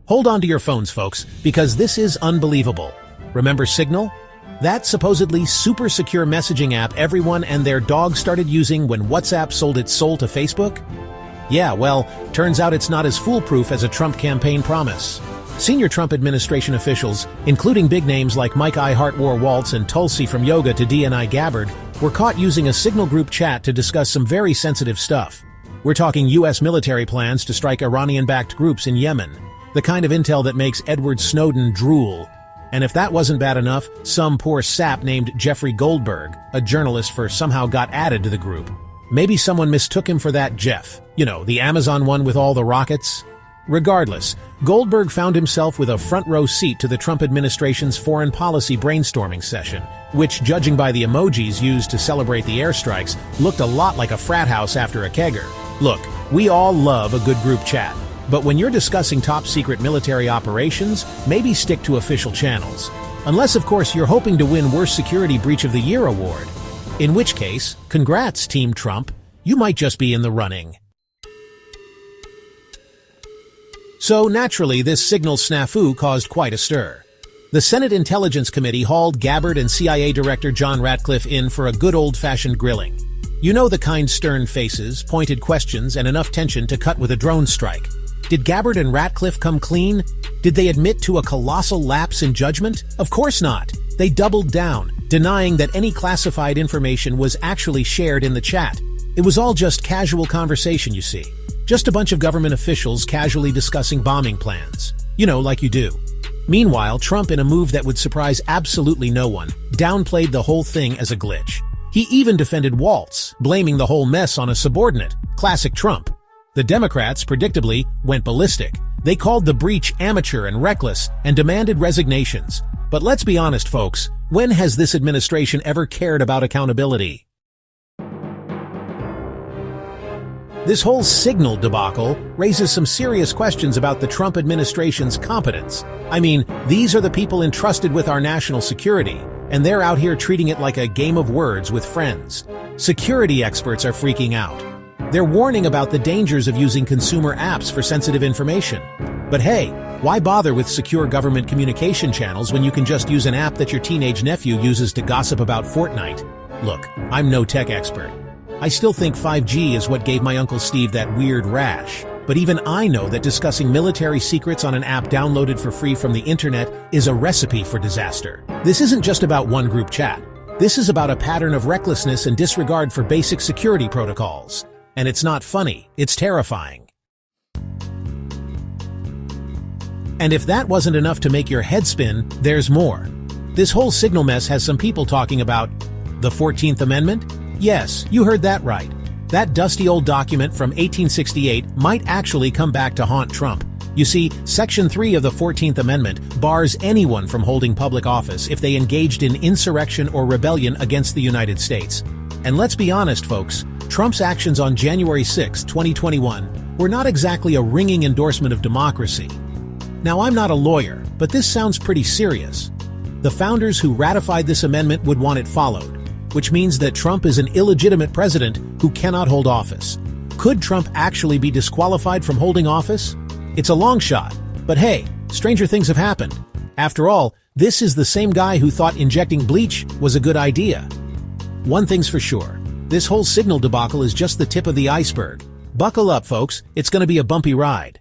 Hold on to your phones, folks, because this is unbelievable. Remember Signal? That supposedly super secure messaging app everyone and their dog started using when WhatsApp sold its soul to Facebook? Yeah, well, turns out it's not as foolproof as a Trump campaign promise. Senior Trump administration officials, including big names like Mike I Heart War Waltz and Tulsi from Yoga to DNI Gabbard, were caught using a Signal group chat to discuss some very sensitive stuff. We're talking U.S. military plans to strike Iranian-backed groups in Yemen, the kind of intel that makes Edward Snowden drool. And if that wasn't bad enough, some poor sap named Jeffrey Goldberg, a journalist, somehow got added to the group. Maybe someone mistook him for that Jeff, the Amazon one with all the rockets. Regardless, Goldberg found himself with a front-row seat to the Trump administration's foreign policy brainstorming session, which, judging by the emojis used to celebrate the airstrikes, looked a lot like a frat house after a kegger. Look, we all love a good group chat, but when you're discussing top-secret military operations, maybe stick to official channels. Unless, of course, you're hoping to win Worst Security Breach of the Year award. In which case, congrats, Team Trump, you might just be in the running. So, naturally, this Signal snafu caused quite a stir. The Senate Intelligence Committee hauled Gabbard and CIA Director John Ratcliffe in for a good old-fashioned grilling. You know the kind stern faces, pointed questions, and enough tension to cut with a drone strike. Did Gabbard and Ratcliffe come clean? Did they admit to a colossal lapse in judgment? Of course not. They doubled down, denying that any classified information was actually shared in the chat. It was all just casual conversation, you see. Just a bunch of government officials casually discussing bombing plans. Like you do. Meanwhile, Trump, in a move that would surprise absolutely no one, downplayed the whole thing as a glitch. He even defended Waltz, blaming the whole mess on a subordinate. Classic Trump. The Democrats, predictably, went ballistic. They called the breach amateur and reckless and demanded resignations. But let's be honest, folks, when has this administration ever cared about accountability? This whole Signal debacle raises some serious questions about the Trump administration's competence. I mean, these are the people entrusted with our national security, and they're out here treating it like a game of words with friends. Security experts are freaking out. They're warning about the dangers of using consumer apps for sensitive information. But hey, why bother with secure government communication channels when you can just use an app that your teenage nephew uses to gossip about Fortnite? Look, I'm no tech expert. I still think 5G is what gave my Uncle Steve that weird rash. But even I know that discussing military secrets on an app downloaded for free from the internet is a recipe for disaster. This isn't just about one group chat. This is about a pattern of recklessness and disregard for basic security protocols. And it's not funny, it's terrifying. And if that wasn't enough to make your head spin, there's more. This whole Signal mess has some people talking about the 14th Amendment? Yes, you heard that right. That dusty old document from 1868 might actually come back to haunt Trump. You see, Section 3 of the 14th Amendment bars anyone from holding public office if they engaged in insurrection or rebellion against the United States. And let's be honest, folks, Trump's actions on January 6, 2021 were not exactly a ringing endorsement of democracy. Now, I'm not a lawyer, but this sounds pretty serious. The founders who ratified this amendment would want it followed, which means that Trump is an illegitimate president who cannot hold office. Could Trump actually be disqualified from holding office? It's a long shot, but hey, stranger things have happened. After all, this is the same guy who thought injecting bleach was a good idea. One thing's for sure, this whole Signal debacle is just the tip of the iceberg. Buckle up, folks, it's gonna be a bumpy ride.